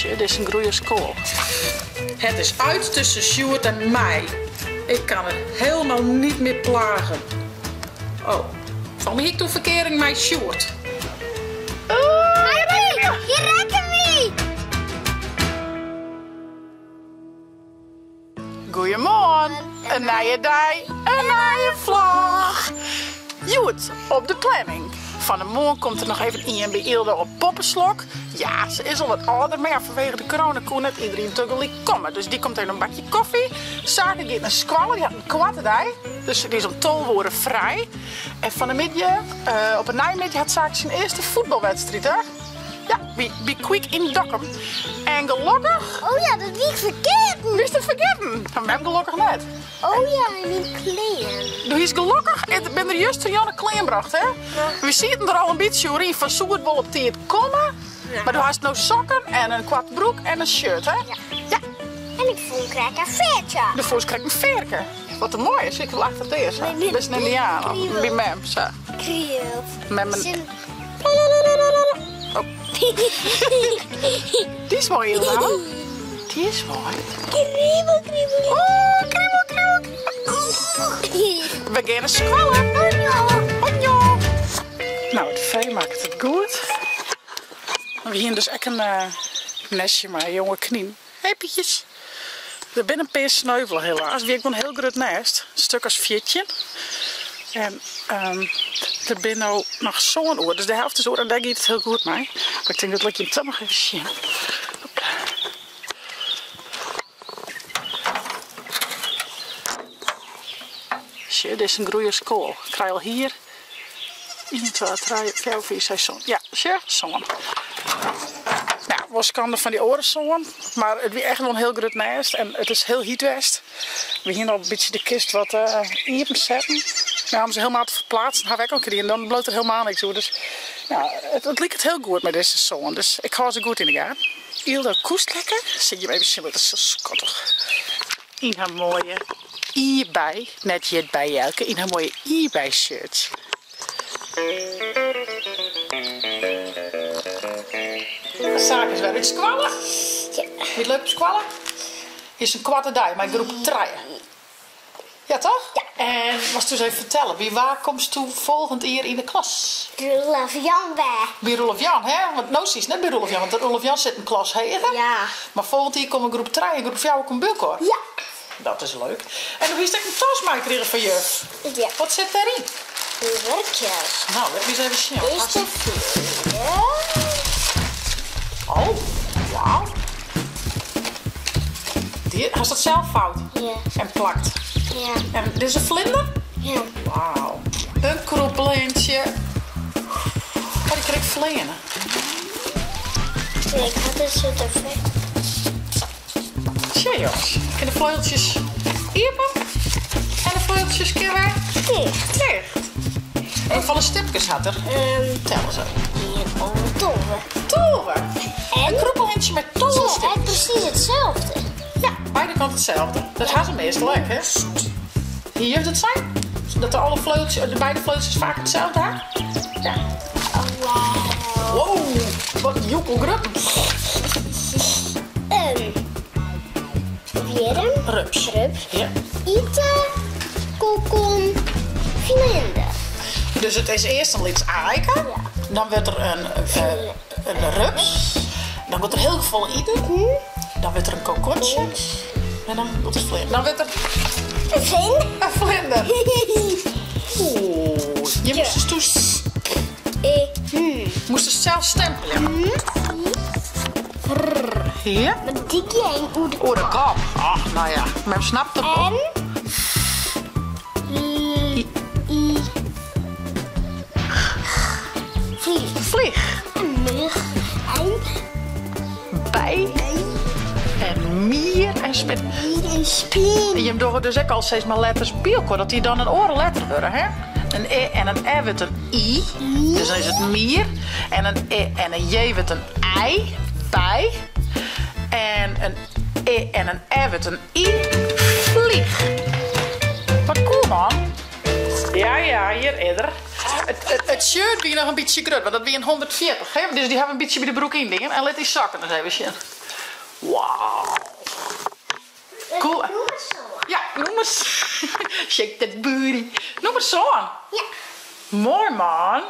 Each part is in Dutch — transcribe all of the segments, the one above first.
Dit is een goede school. Het is uit tussen Sjoerd en mij. Ik kan het helemaal niet meer plagen. Oh, van wie ik toen verkering met Sjoerd? Hier raken we! Goedemorgen, een nieuwe dag, een nieuwe vlog. Joet, op de planning. Van de morgen komt er nog even in bij Ilde op Poppenslok. Ja, ze is al wat ouder, maar ja, vanwege de corona kon net iedereen tegelijk komen. Dus die komt even een bakje koffie. Zaken gaat naar Squallen, die had een kwarte dag. Dus die is om 12 uur vrij. En van de middag, op een nijmiddag had Zaken zijn eerste voetbalwedstrijd, hè? Ja, wie quick in Dokkum. En gelukkig... Oh ja, dat wie ik vergeten. Wist het vergeten? Van hem gelukkig net. Oh ja, in die kleren. Doe is gelukkig. Ik ben er juist een Janne Klein gebracht, hè? Ja. We zitten er al een beetje in van zoet wel op die komen. Ja. Maar du hast nou sokken en een kwart broek en een shirt, hè? Ja. Ja. En ik voel krijg een veertje. De voors krijg een veerke. Wat een mooi is. Ik wil achter het eerst. Nee, best een Indiaan. Bij mem, zo. Kriel. Met mijn... Oh. Die is mooi, Ilda. Die is mooi. Kriebel, kriebel. Oh, kriebel, kriebel. We gaan naar Squallen. Bonjo. Nou, de vee maakt het goed. We hier dus echt een nestje met jonge knie. Hé, Pietjes. Er ben een paar sneuvelen helaas. Wie ik een heel groot nest. Een stuk als vietje. En er ben nou nog zo'n oor. Dus de helft is oor en daar gaat het heel goed mee. Maar ik denk dat ik je het nog even zien. Zie, dit is een goede school. Ik krijg al hier 1, 2, 3, 4, 5, 6 zon. Ja, zie je? Zon. Nou, was kan er van die oren zon. Maar het is echt wel een heel groot nest. En het is heel heatwest. We hier nog een beetje de kist wat hier zetten. Nou, om ze helemaal te verplaatsen, dan ga ik ook erin. Dan bloot er helemaal niks door. Dus ja, het lijkt het heel goed met deze zon. Dus ik hou ze goed in de gaten. Ilde koest lekker. Zie je hem even zien, dat is zo schattig. In haar mooie eBay, net jet bij Jelke, in haar mooie eBay shirt. De zaak is weer in Squallen. Ja. Vind je het leuk op Squallen? Hier is een kwarte dag, mijn groep 3. Ja, toch? Ja. En was dus even vertellen, wie waar komt toe volgend jaar in de klas? Rolf Jan bij. Bij Rolf Jan, hè? Want nou zie je net bij Rolf Jan, want Rolf Jan zit in klas heen. Ja. Maar volgend jaar komen groep 3 en groep 4 komt Bulkor. Ja. Dat is leuk. En hoe is het een tas mee kregen van juf? Ja. Wat zit daarin? De werkjes. Nou, let me eens even zien. Eerste vier. Oh, wauw. Hast dat zelf fout? Ja. En plakt. Ja. En dit is een vlinder? Ja. Wauw. Een kroepelintje. Oh, die kreeg vlenen. Nee, ik had het zo te ver. Zie je, jongens. En de vleugeltjes open. En de vleugeltjes keer Dicht. dicht. En hoeveel stipjes had er? Tel eens even. Hier onder tolven. Tolven. En? Een kroepelintje met Ja, tolvenstipjes. en precies hetzelfde. Ja, beide kanten hetzelfde. Dat gaat ze meestal leuk, hè? Hier heeft het zijn. Dat de beide vleugeltjes vaak hetzelfde hebben. Ja. Oh, wauw. Wow, wat een joekelgrup. Weer een Rups. rups. Ja. Ita, kokon, vlinder. Dus het is eerst een liks eiken. Ja. Dan wordt er een rups. Dan wordt er heel veel eten. Dan wordt er een kokontje. En dan wordt het vlinder. Dan wordt er Een veen. een vlinder. Oeh, je moest dus zelf stempelen. Hier? Met die geen oede. Oh, de kop. Ach, nou ja, men snapt het wel. En vlieg. Vlieg. Een mug. En Bij. En mier en spin. hier een spin. Je hebt toch dus ook al steeds maar letters bielko, dat die dan een orenletter worden, hè? Een E en een R wordt een I, dus dan is het mier. En een E en een J wordt een I, bij. En een E en een R wordt een I, vlieg. Wat cool, man. Ja, hier eerder. Het shirt wie nog een beetje groot, want dat wie een 140, hè? Dus die hebben een beetje bij de broek in dingen. En let die zakken eens even zien. Wauw. Cool. Noem het zo. Ja, noem eens. Shake that booty. Noem het zo aan. Ja. Mooi man.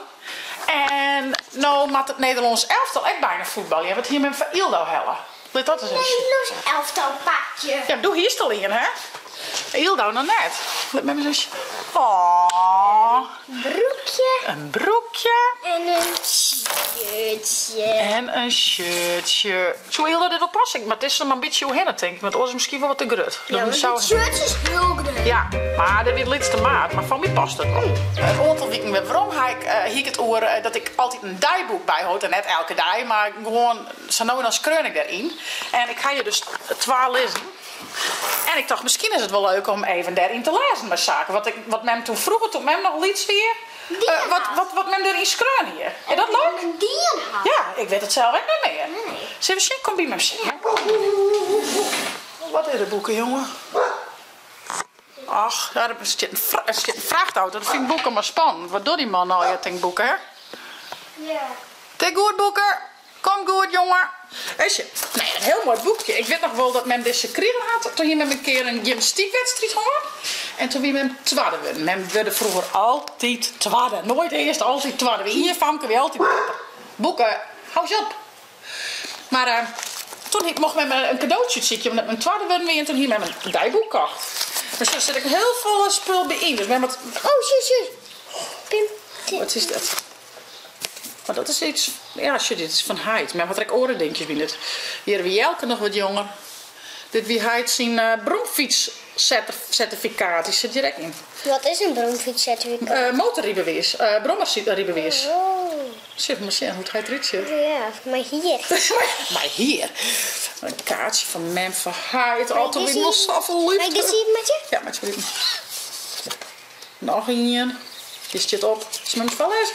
En nou maakt het Nederlands elftal echt bijna voetbal. Je hebt het hier met een Ildo hellen. Let dat eens eens. Nederlands elftal pakje. Ja, doe hier stil in, hè? Ildo nog net. Let met mijn zusje. Oh, Broekje. een broekje. En een shirtje. En een shirtje. Zo Ildo dit wel passen, maar het is er maar een beetje hoe hen, denk ik. Want anders is misschien wel wat te grut. Ja, maar het shirtje is heel groot. Ja, maar dat is het laatste maat. Maar van wie past het? Een aantal weken met waarom ik het oor dat ik altijd een dagboek bijhoud. En net elke dag, maar gewoon zo nou en dan skreun ik daarin. En ik ga je dus 12 lezen. En ik dacht, misschien is het wel leuk om even daarin te lezen met zaken. Wat men toen vroeger, toen men nog liets weer. Wat men erin skreun hier. Is dat leuk? Een dierenhal. Ja, ik weet het zelf ook niet meer. Nee. Zullen we zien? Kom bij me zien. Wat is het boeken, jongen? Ach, ja, er zit een vrachtauto. Dat vind ik boeken maar spannend. Wat doet die man nou? Je denkt boeken, hè? Ja. Kijk goed, boeken. Kom goed, jongen. Weet je, nee, een heel mooi boekje. Ik weet nog wel dat men deze gekregen had. Toen hier met een keer een gymnastiekwedstrijd had. En toen weer met een tweede werden. Men werden vroeger altijd tweede. Nooit eerst, altijd tweede. Hier famke weer altijd beter. Boeken, hou eens op. Maar toen mocht men me een cadeautje zitten. Omdat mijn tweede werden weer. En toen hier met een dagboek gekocht. Maar zo zit ik heel veel spul bij in. Dus men wat... Oh, zie. Wat is dat? Maar dat is iets... Ja, shit, dit is van Heid. Maar wat ik oren denk je wie het? Hier hebben we Jelke nog wat jonger. Dit wie Heid zijn bromfietscertificaat. Die zit direct in. Wat is een bromfietscertificaat? Motorrijbewijs. Brommerrijbewijs. Oh. Zeg maar, hoe het Heid eruit ziet. Ja, maar hier. Maar hier. Een kaartje van Mem van Heid. Altijd weer nog zoveel liefde. Mag ik zien met je? Ja, met je liefde. Nog een. Die zit op. Is mijn wel lezen?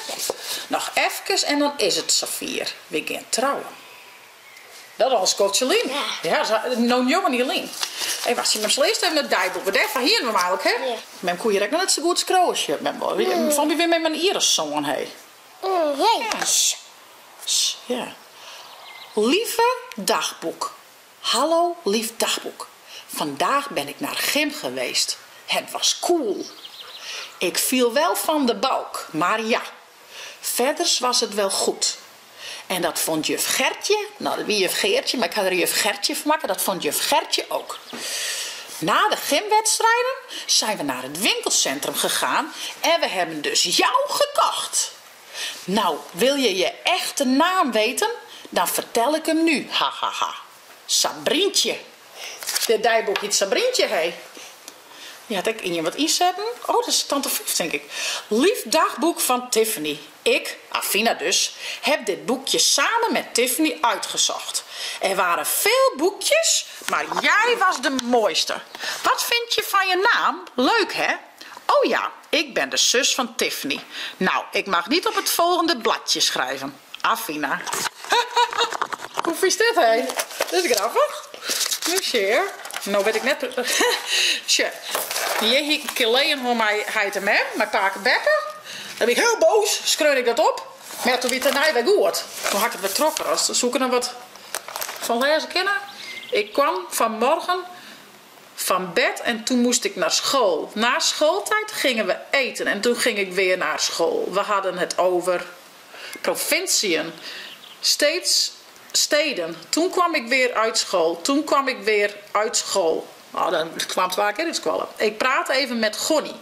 Nog even en dan is het Safir. We gaan trouwen. Dat is als coach Lien. Ja, nou jongen niet Lien. En was je met z'n leest even het dijboek. Wat even hier normaal ook, hè? Ja. Mijn koeien rek nog net zo goed scroosje. Van wie weer met mijn iris zongen, hé. Hey. Ja. Lieve dagboek. Hallo, lief dagboek. Vandaag ben ik naar gym geweest. Het was cool. Ik viel wel van de balk, maar ja. Verder was het wel goed. En dat vond juf Gertje, nou wie juf Geertje, maar ik ga er juf Gertje van maken, dat vond juf Gertje ook. Na de gymwedstrijden zijn we naar het winkelcentrum gegaan en we hebben dus jou gekocht. Nou, wil je je echte naam weten? Dan vertel ik hem nu, hahaha. Sabrientje. Dit dijboek heet Sabrientje, hé. Ja, had ik in je wat inzetten? Oh, dat is tante Vief, denk ik. Lief dagboek van Tiffany. Ik, Afina dus, heb dit boekje samen met Tiffany uitgezocht. Er waren veel boekjes, maar jij was de mooiste. Wat vind je van je naam? Leuk, hè? Oh ja, ik ben de zus van Tiffany. Nou, ik mag niet op het volgende bladje schrijven. Afina. Hoe is dit, hé? Dat is grappig. Nu share. Nou weet ik net... Tja, je hier een keer leen hoe mij heet hem, hè? Mijn paken bekken. Dan ben ik heel boos, schreeuw ik dat op. Maar toen werd het daarna weer goed. Toen had ik het weer trokken. Als we zoeken naar wat van lezen kennen. Ik kwam vanmorgen van bed en toen moest ik naar school. Na schooltijd gingen we eten en toen ging ik weer naar school. We hadden het over provinciën. Steeds... steden. Toen kwam ik weer uit school. Oh, dan kwam 2 keer in school. Ik praatte even met Gonnie.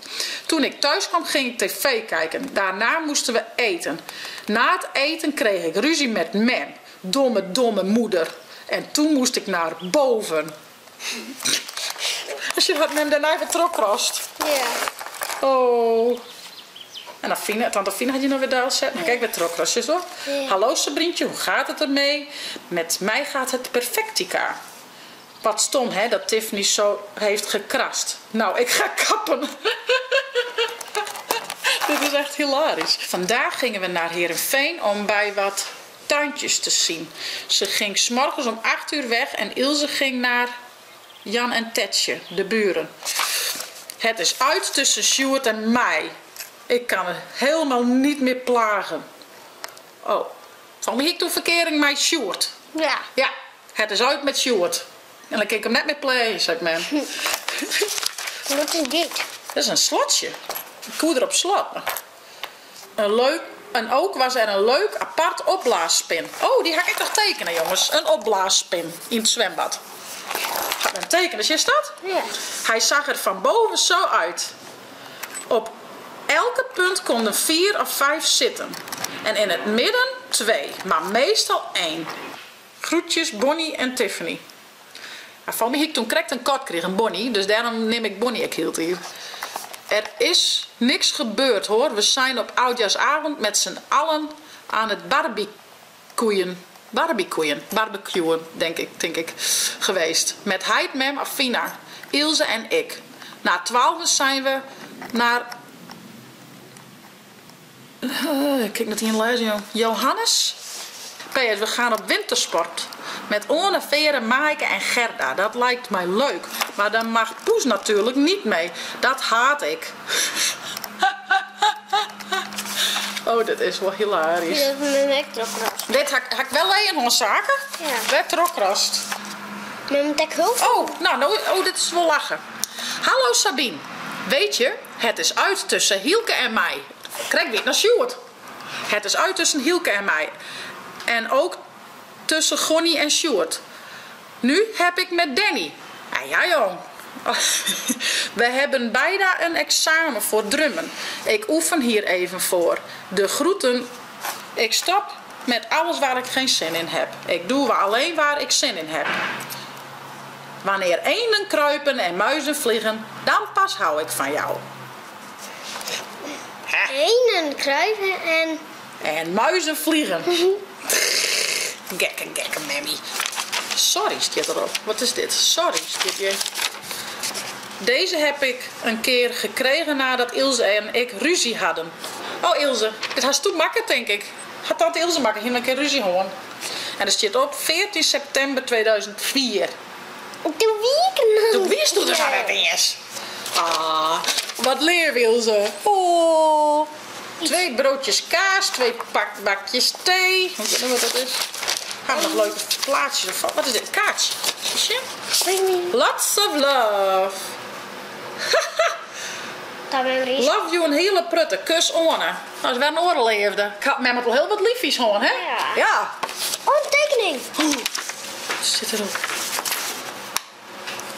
Toen ik thuis kwam ging ik tv kijken. Daarna moesten we eten. Na het eten kreeg ik ruzie met Mem. Domme moeder. En toen moest ik naar boven. Als je had Mem daarna even terugkrast. Ja. Oh. En tante Fina had je nog weer daar gezet. Nou, kijk, weer trokrasjes hoor. Ja. Hallo Sabrientje, hoe gaat het ermee? Met mij gaat het perfectica. Wat stom hè, dat Tiffany zo heeft gekrast. Nou, ik ga kappen. Dit is echt hilarisch. Vandaag gingen we naar Heerenveen om bij wat tuintjes te zien. Ze ging 's morgens om 8 uur weg en Ilse ging naar Jan en Tetje, de buren. Het is uit tussen Sjoerd en mij. Ik kan het helemaal niet meer plagen. Oh, van wie ik toen verkering met Sjoerd? Ja. Ja, Het is uit met Sjoerd. En dan kan ik hem net meer playen, zegt men. Wat is dit? Dat is een slotje. Een koe erop slot. En ook was er een leuk apart opblaasspin. Oh, die ga ik toch tekenen, jongens. Een opblaasspin in het zwembad. Ga ik hem tekenen, zie je dat? Ja. Hij zag er van boven zo uit. Op elke punt konden 4 of 5 zitten. En in het midden 2, maar meestal 1. Groetjes Bonnie en Tiffany. Ja, van mij heb ik toen correct een kat kreeg, een Bonnie. Dus daarom neem ik Bonnie ook heel hier. Er is niks gebeurd hoor. We zijn op oudjaarsavond met z'n allen aan het barbecuen, denk ik, geweest. Met Heid, Mem, Afina, Ilse en ik. Na 12 zijn we naar... kijk dat hier in lezen, joh. Johannes. PS, we gaan op wintersport. Met Orne, Vere, Maaike en Gerda. Dat lijkt mij leuk. Maar dan mag Poes natuurlijk niet mee. Dat haat ik. Oh, dit is wel hilarisch. Dit is mijn elektrokrast. Dit had ik wel een van zaken. Ja. Elektrokrast. Met mijn tekhulp. Oh, dit is wel lachen. Hallo Sabine. Weet je, het is uit tussen Hielke en mij. Krijg weer naar Sjoerd. Het is uit tussen Hielke en mij. En ook tussen Gonnie en Sjoerd. Nu heb ik met Danny. Ja jong. We hebben beide een examen voor drummen. Ik oefen hier even voor. De groeten. Ik stop met alles waar ik geen zin in heb. Ik doe alleen waar ik zin in heb. Wanneer eenden kruipen en muizen vliegen, dan pas hou ik van jou. Eenden kruipen En muizen vliegen. Gekke mammy. Sorry, staat erop. Wat is dit? Sorry, staat hier. Deze heb ik een keer gekregen nadat Ilse en ik ruzie hadden. Oh Ilse, dit had toen makkelijk denk ik. Had tante Ilse makkelijk, hier een keer ruzie horen. En er staat op 14 september 2004. Op de weekend. Toen wist je er aan het eerst. Wat leer Ilse. Oh. 2 broodjes kaas, 2 bakjes thee. Ik weet niet wat dat is. Gaan we nog leuke plaatjes ervan. Wat is dit? Kaartje. Zie je? Lots of love. Love you een hele prutte. Kus Orne. Als we een oren leefden. Ik had met me wel heel wat liefjes gewoon, hè? Ja. Oh, een tekening. Wat zit erop?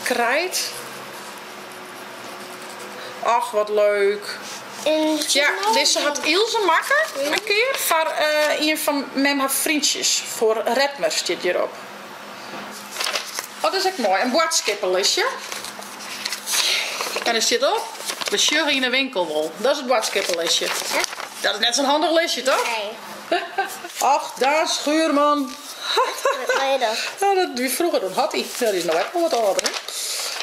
Krijt. Ach, wat leuk. Ja, deze had Ilse maken een keer voor een van mijn vriendjes. Voor Redmer zit hierop. Oh, dat is echt mooi. Een boodschappenlistje. En er zit op. We sjuggen in de winkelwol. Dat is het boodschappenlistje. Dat is net zo'n handig listje, toch? Nee. Ach, daar Schuurman. Wat ga je dan? Ja, dat wie vroeger dat had hij. Dat is nou echt wel wat ouder, hè?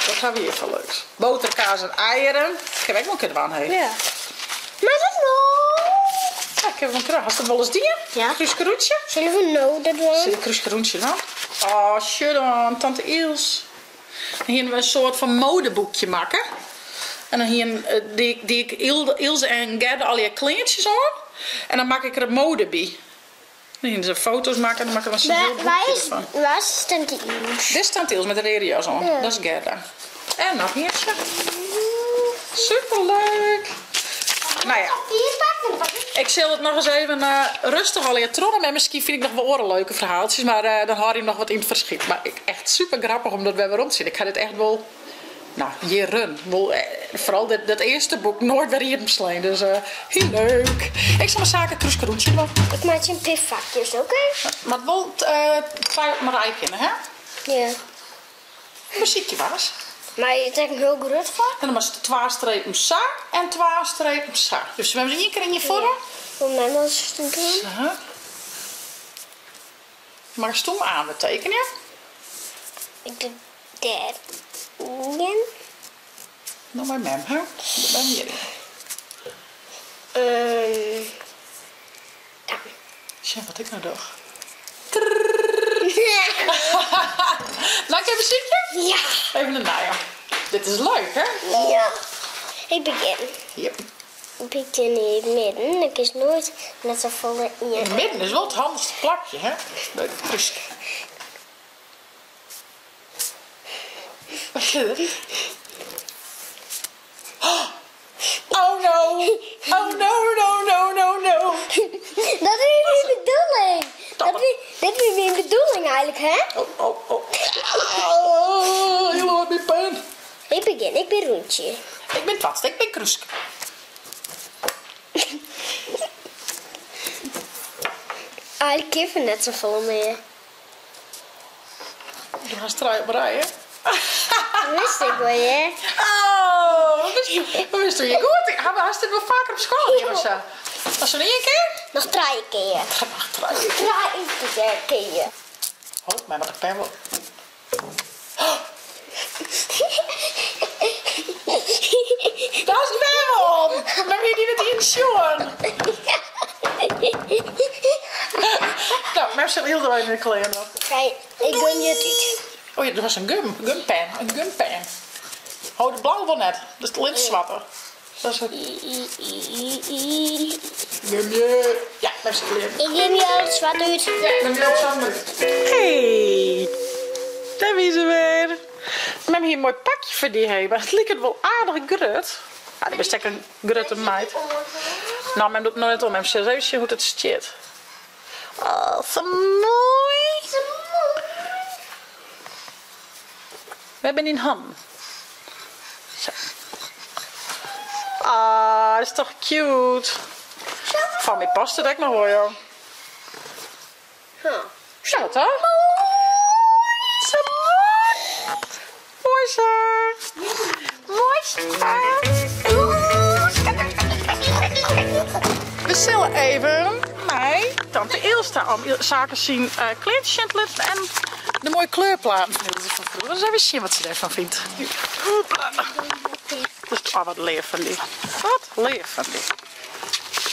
Wat gaan we hier van leuks? Boter, kaas en eieren. Ik heb ook nog een keer aan heen. Ja. Maar dat nog. Ja, ik heb een keer. Hast du wel eens die? Ja. Kruisgeroentje? Zullen we nou dat doen? Zie je kruisgeroentje dan? Oh, shit dan. Tante Iels. En hier hebben we een soort van modeboekje maken. En dan hier die ik Ilse en Gerda al je kleintjes aan. En dan maak ik er een mode bij. Dan gaan ze foto's maken en dan maken we een heel boekje ervan. Waar is Tante Iels? Dit is Tante Iels met de radio's aan. Ja. Dat is Gerda. En nog eentje. Superleuk. Nou ja. Ik zal het nog eens even rustig al hier tronnen. En misschien vind ik nog wel leuke verhaaltjes. Maar dan hoor je nog wat in het verschiet. Maar echt super grappig omdat we weer rond Ik ga dit echt wel... Nou, jaren. Vooral dat eerste boek nooit weer hier beslaan. Dus heel leuk. Ik zal mijn zaken kruiskeroentje doen. Ik maak je een piffakjes, oké? Maar wel 2 Marijke in, hè? Ja. Muziekje was. Maar je trekt een heel groot van? En dan was het 2 strepen sa en 2 strepen sa. Dus we hebben ze 1 keer in je vorm. Voor mij was het een doen. Zo. Maar stom aan we tekenen. Ik doe dat. Ja. Nou, mijn mem, hè? Dat ben je. Ja. Zie wat ik nou doe. Nou, ik heb een muziekje? Ja. Even een naja. Dit is leuk, hè? Ja. Ik begin. Yep. Ik begin in het midden. Ik is nooit net zo vol in In het midden is wel het handigste plakje, hè? Leuk, rustig. Oh no! Oh no. Dat is niet mijn bedoeling. Dit is mijn bedoeling eigenlijk, hè? Oh, je loopt met pijn. Ik ben Roentje. Ik ben Tast, ik ben Krusk. Ik geef er net zoveel mee. Je gaat strijden op rij, hè? Dat wist ik wel, hè? Oh, wat wist je goed? Hast dit wel vaker op school hier of zo? Was er niet een keer? Nog 3 keer. Nog 3 keer. 3 keer. Oh, maar nog een pen wel. Dat is Mem! Maar wie die het in Sjoen? Nou, Mem zit heel erbij in de kleren. Kijk, ik gun je het niet. Oh ja, er was een gumpen. Een gumpen. Oh, de blauwe wel net. Dat is de lintzwatter. Dat is een gumje. Ja, Mem zit kleren. Ik geef je al het zwart uit. Ja, dan wil ik samen. Hey, daar is ze weer. We hebben hier een mooi pakje voor die hebben. Het lijkt wel aardig grut. Ja, die is een grutte meid. Nou, men doet nooit om. Men zegt even hoe het zit. Oh, zo mooi. We hebben een ham. Zo. Ah, dat is toch cute. Van mij past het ook nog wel, joh. Zo, toch? Zo mooi. Mooi zo. Mooi zo. We zullen even mij, tante Ilsta, om zaken zien kleintje en de mooie kleurplaten van vroeger. Dus even zien wat ze daarvan vindt. Dus wat leer van die. Wat leer van die.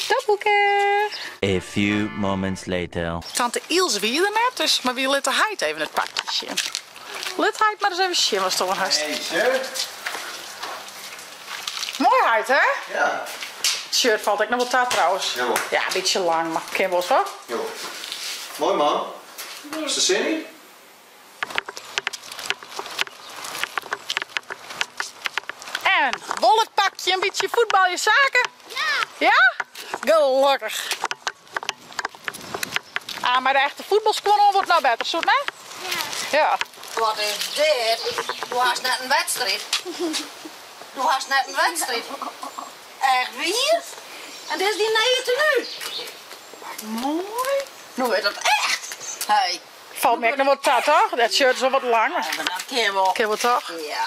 Dat boeken. A few moments later. Tante Ilse wie er net, dus maar wie liet hij even het pakje zien. Liet hij maar eens even zien, was toch een hartst. Mooi huid, hè? Ja. Het shirt valt ik nog wel taart trouwens. Ja. Ja, een beetje lang, maar ken je wel eens wat? Jo. Mooi man. Is er zin in? En wollet pakje, een beetje voetbal, je zaken? Ja. Ja? Gelukkig. Ah, maar de echte voetbalskwon wordt nou beter, zo, hè? Ja. Wat is dit? Du hast net een wedstrijd. Du hast net een wedstrijd. Echt weer? En dit is die nieuwe tenue. Mooi. Nu is het echt. Hey. Valt me ook nog wat taart, toch? Dat shirt is al wat lang. Ja, maar dat ken je wel. Ken je wel toch? Ja.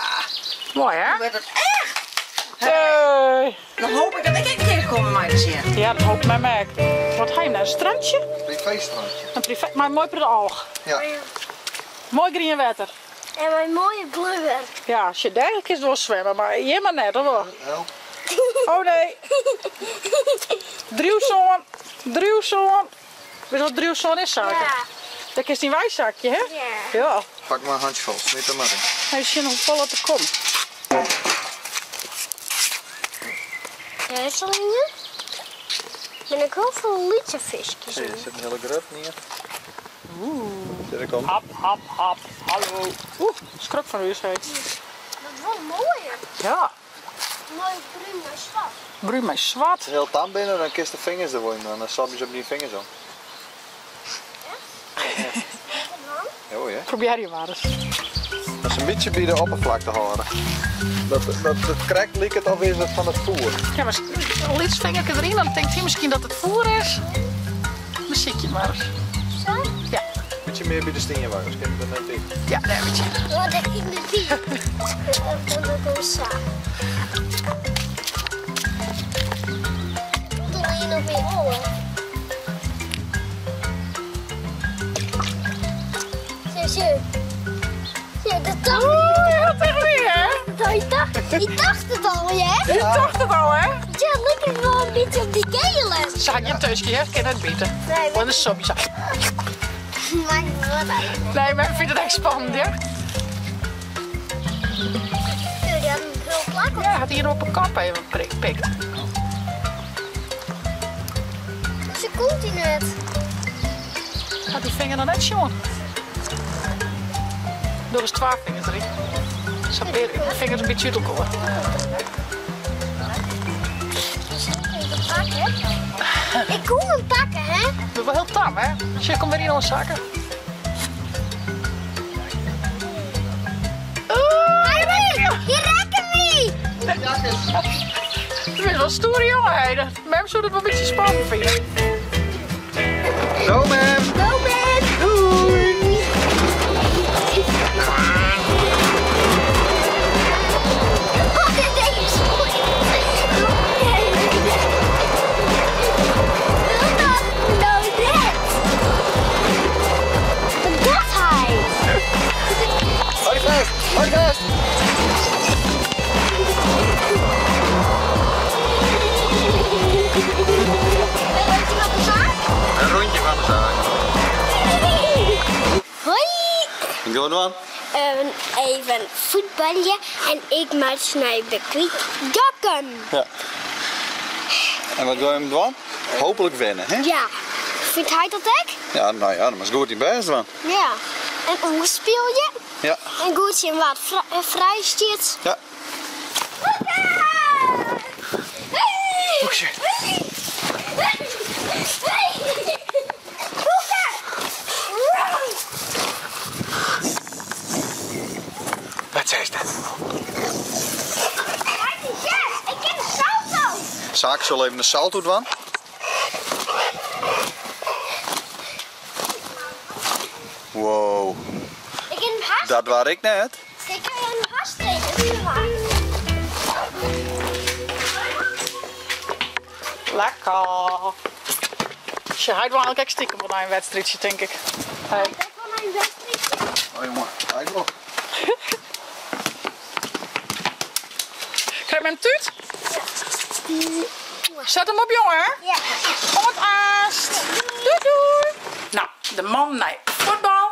Mooi, hè? Nu is het echt. Hey. Dan hoop ik dat ik een keer kom met mij te zien. Ja, dat hoop ik mij merk. Wat ga je naar een strandje? Privéstrandje. Een privé, maar mooi per de alg. Ja. Mooi green water. En mijn mooie kleur. Ja, als je daar is door zwemmen, maar je maar net hoor. Help. Oh nee. Driehoezoon. Driehoezoon. Weet je wat driehoezoon is, zaken? Ja. Dat is die wijszakje, hè? Ja. Ja. Pak maar een handje vol. Niet er maar in. Hij is hier nog vol op de kom. Duizelingen. Ben ik heel veel lutevisjes Zie je, er in. zit een hele grut neer. Zit ik op. Hap, hap, hap. Hallo. Schrok van u, zei. Dat is wel mooier. Ja. Mooi bruin en zwart. Bruin met zwart. Als je heel tam binnen, dan kist de vingers er worden. Dan sap je ze op die vingers om. Ja, ja. Probeer je maar eens. Dat is een beetje bij de oppervlakte houden. Dat het krekt lijkt het alweer van het voer. Ja, maar een lietsvingertje erin, dan denkt hij misschien dat het voer is. Dan zie je het maar eens. Zo? Ja. Beetje meer bij de steenwagens, kijk er net in. Ja, daar heb je het. Wat heb ik de bier? Dat doe ik samen. Dan wil je nog weer rollen. Zo. Ja, dat dacht Ja, tegen weer, hè? ik dacht het al, hè? Je dacht het al, hè? Ja, lijkt het wel een beetje op die gele. Zag je het thuisje, hè? Ken het beter. Nee, Wat is zo bizar. maakt het wat uit. Nee, maar ik vind het echt spannend, ja? Die had een heel plak op. Ja, had hier op een kap even pikt. Ze komt hij net. Had die vinger dan net, jongen? Door eens 12 vingers erin. Zo weer vingers een beetje uitkomen. Ik kom hem pakken, hè? Dat is wel heel tam, hè? Zie, kom weer hier nog zakken. Je raakt hem niet! Dat is wel stoer, jongen. Hè. Mem zou het wel een beetje spannend vinden. Zo, ma'am. Go, man! Doei. Oh, dit ding is goed. Nou, net. Wat doet hij? Hou je vast. Hou je vast. Weet je wat de zaak? Een rondje van de zaak. Hoi! En go dan. Even voetballen en ik moet naar de kwiet jakken. Ja. En wat ga je hem doen? Hopelijk winnen, hè? Ja. Vindt hij dat ook? Ja, nou ja, dat is goed in best van. Ja. En hoe speel je? Ja. En goed je wat vrij staat. Ja. Hoekje. Wat zei je? Ik heb een salto. Zaak zal even een salto doen. Wow, Ik heb een haast. dat waar ik net. Ik heb een haasttreden. Lekker. Je houdt wel elke stiekem van een wedstrijdje, denk ik. Hey. Dat van mijn wedstrijdje. Oh jongen, eigenlijk. Krijg je een tuut? Zet hem op, jongen. Ja. Ontaast. Doei doei. Nou, de man, nee. Voetbal.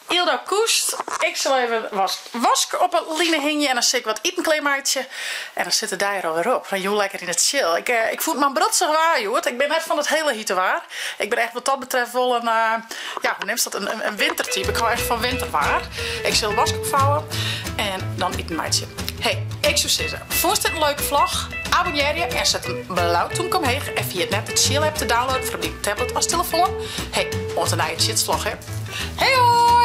Ildo koest. Ik zal even wasken op het linenhingje en dan zit ik wat etenkleedmaatje. En dan zit de daar alweer op. Dan joh lekker in het chill. Ik voel me brotsig waar, joh. Ik ben net van het hele hitte waar. Ik ben echt wat dat betreft wel een, ja, hoe neemt dat? Een wintertype. Ik hou echt van winterwaar. Ik zal wasken opvouwen en dan etenmaatje. Hey, ik zou zeggen, vond je dit een leuke vlog? Abonneer je en zet een blauw toenk omheen. En via het net het chill app te downloaden voor die tablet als telefoon. Hey, onze nieuwe chitsvlog, hè. Hey hoi!